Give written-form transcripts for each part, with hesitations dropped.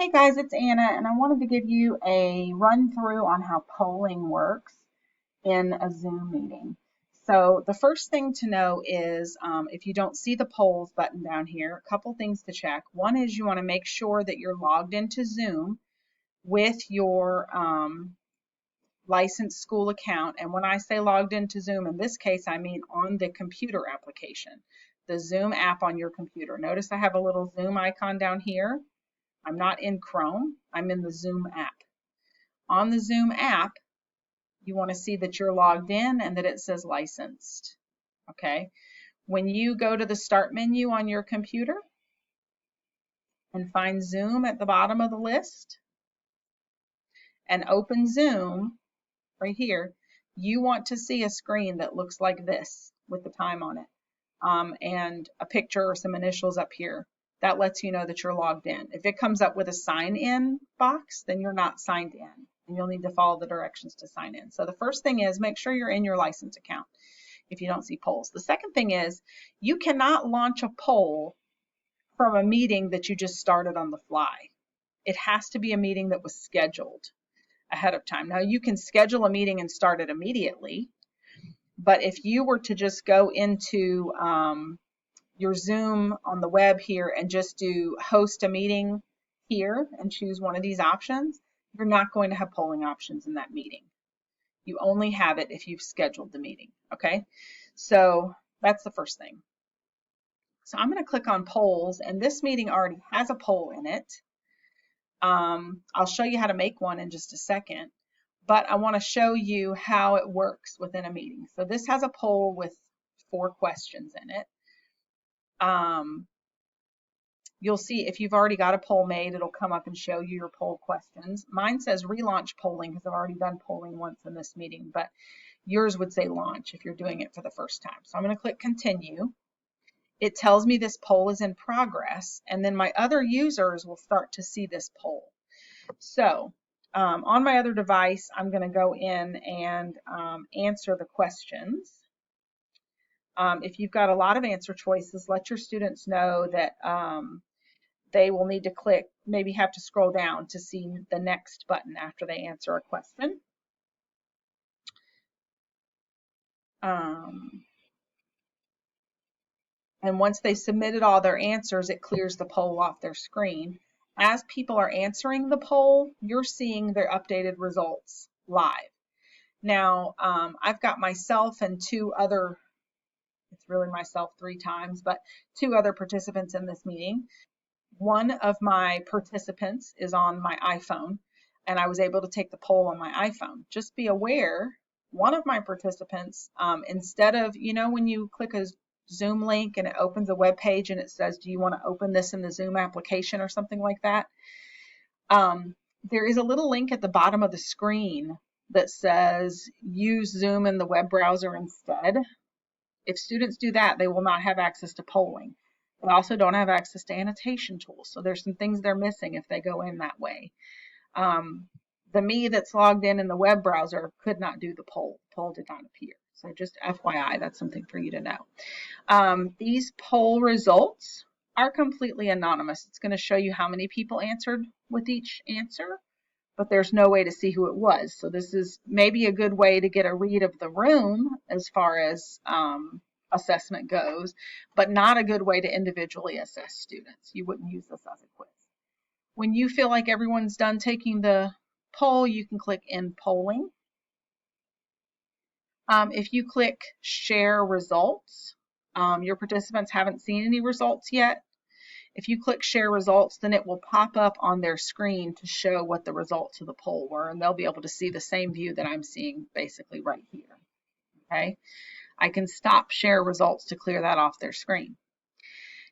Hey guys, it's Anna, and I wanted to give you a run through on how polling works in a Zoom meeting. So the first thing to know is if you don't see the polls button down here, a couple things to check. One is you want to make sure that you're logged into Zoom with your licensed school account. And when I say logged into Zoom, in this case, I mean on the computer application, the Zoom app on your computer. Notice I have a little Zoom icon down here. I'm not in Chrome, I'm in the Zoom app. On the Zoom app, you want to see that you're logged in and that it says licensed. Okay. When you go to the start menu on your computer and find Zoom at the bottom of the list and open Zoom right here, you want to see a screen that looks like this with the time on it and a picture or some initials up here. That lets you know that you're logged in. If it comes up with a sign in box, then you're not signed in and you'll need to follow the directions to sign in. So the first thing is make sure you're in your license account if you don't see polls. The second thing is you cannot launch a poll from a meeting that you just started on the fly. It has to be a meeting that was scheduled ahead of time. Now you can schedule a meeting and start it immediately, but if you were to just go into your Zoom on the web here and just do host a meeting here and choose one of these options, you're not going to have polling options in that meeting. You only have it if you've scheduled the meeting, okay? So that's the first thing. So I'm going to click on polls, and this meeting already has a poll in it. I'll show you how to make one in just a second, but I want to show you how it works within a meeting. So this has a poll with 4 questions in it. You'll see if you've already got a poll made, it'll come up and show you your poll questions. Mine says relaunch polling because I've already done polling once in this meeting, but yours would say launch if you're doing it for the first time. So I'm going to click continue. It tells me this poll is in progress, and then my other users will start to see this poll. So on my other device, I'm going to go in and answer the questions. If you've got a lot of answer choices, let your students know that they will need to click, maybe have to scroll down to see the next button after they answer a question. And once they submitted all their answers, it clears the poll off their screen. As people are answering the poll, you're seeing their updated results live. Now, I've got myself and 2 other, it's really myself 3 times, but 2 other participants in this meeting. One of my participants is on my iPhone, and I was able to take the poll on my iPhone. Just be aware, one of my participants, instead of, you know, when you click a Zoom link and it opens a web page and it says, do you want to open this in the Zoom application or something like that? There is a little link at the bottom of the screen that says use Zoom in the web browser instead. If students do that, they will not have access to polling. They also don't have access to annotation tools. So there's some things they're missing if they go in that way. The me that's logged in the web browser could not do the poll. The poll did not appear. So just FYI, that's something for you to know. These poll results are completely anonymous. It's going to show you how many people answered with each answer, but there's no way to see who it was. So this is maybe a good way to get a read of the room as far as assessment goes, but not a good way to individually assess students. You wouldn't use this as a quiz. When you feel like everyone's done taking the poll, you can click End Polling. If you click Share Results, your participants haven't seen any results yet. If you click Share Results, then it will pop up on their screen to show what the results of the poll were, and they'll be able to see the same view that I'm seeing basically right here. Okay, I can stop Share Results to clear that off their screen.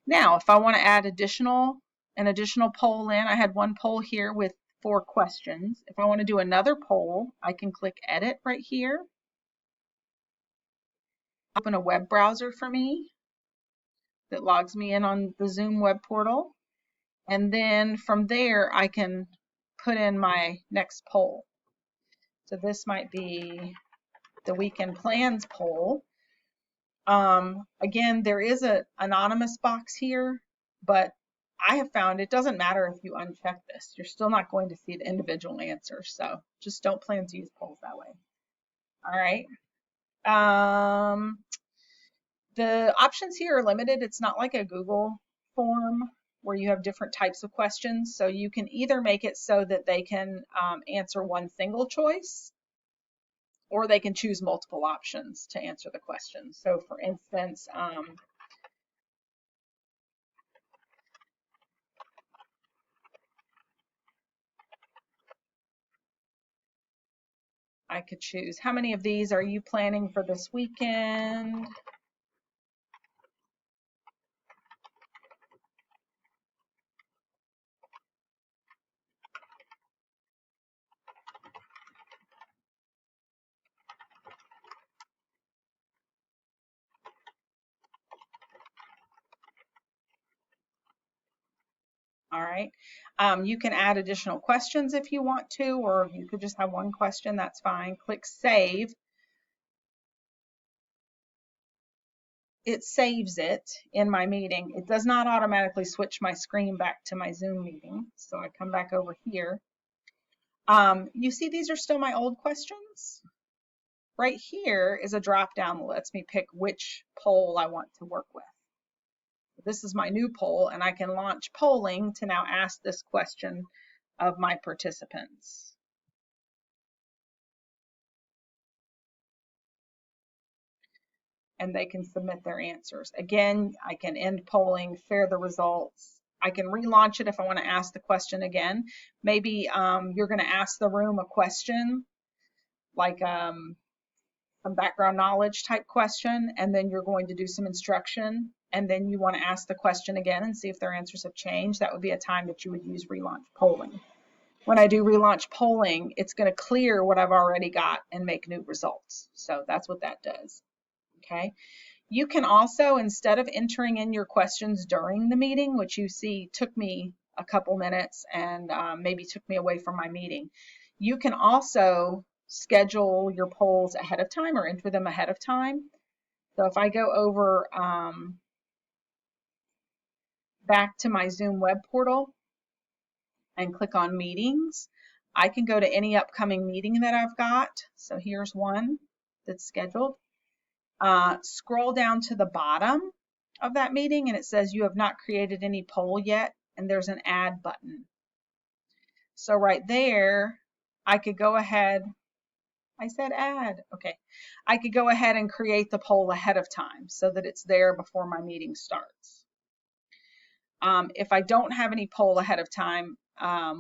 Now, if I want to add an additional poll in, I had one poll here with 4 questions. If I want to do another poll, I can click Edit right here. Open a web browser for me that logs me in on the Zoom web portal. And then from there, I can put in my next poll. So this might be the weekend plans poll. Again, there is an anonymous box here, but I have found it doesn't matter if you uncheck this, you're still not going to see the individual answers. So just don't plan to use polls that way. All right. The options here are limited. It's not like a Google form where you have different types of questions. So you can either make it so that they can answer one single choice, or they can choose multiple options to answer the question. So for instance, I could choose, how many of these are you planning for this weekend? All right. You can add additional questions if you want to, or you could just have one question, that's fine. Click save. It saves it in my meeting. It does not automatically switch my screen back to my Zoom meeting. So I come back over here. You see these are still my old questions? Right here is a drop down that lets me pick which poll I want to work with. This is my new poll, and I can launch polling to now ask this question of my participants. And they can submit their answers. Again, I can end polling, share the results. I can relaunch it if I want to ask the question again. Maybe you're going to ask the room a question, like some background knowledge type question, and then you're going to do some instruction, and then you want to ask the question again and see if their answers have changed. That would be a time that you would use relaunch polling. When I do relaunch polling, it's going to clear what I've already got and make new results. So that's what that does. Okay. You can also, instead of entering in your questions during the meeting, which you see took me a couple minutes and maybe took me away from my meeting, you can also schedule your polls ahead of time or enter them ahead of time. So if I go over back to my Zoom web portal and click on meetings, I can go to any upcoming meeting that I've got. So here's one that's scheduled. Scroll down to the bottom of that meeting and it says you have not created any poll yet, and there's an add button. So right there, I could go ahead, I said add, okay. I could go ahead and create the poll ahead of time so that it's there before my meeting starts. If I don't have any poll ahead of time,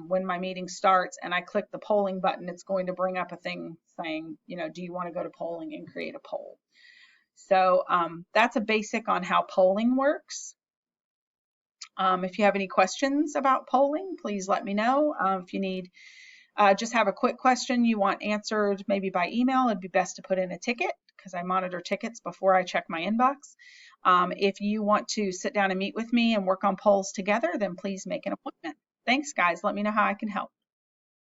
when my meeting starts and I click the polling button, it's going to bring up a thing saying, you know, do you want to go to polling and create a poll? So that's a basic on how polling works. If you have any questions about polling, please let me know. If you need, just have a quick question you want answered maybe by email, it'd be best to put in a ticket because I monitor tickets before I check my inbox. If you want to sit down and meet with me and work on polls together, then please make an appointment. Thanks, guys. Let me know how I can help.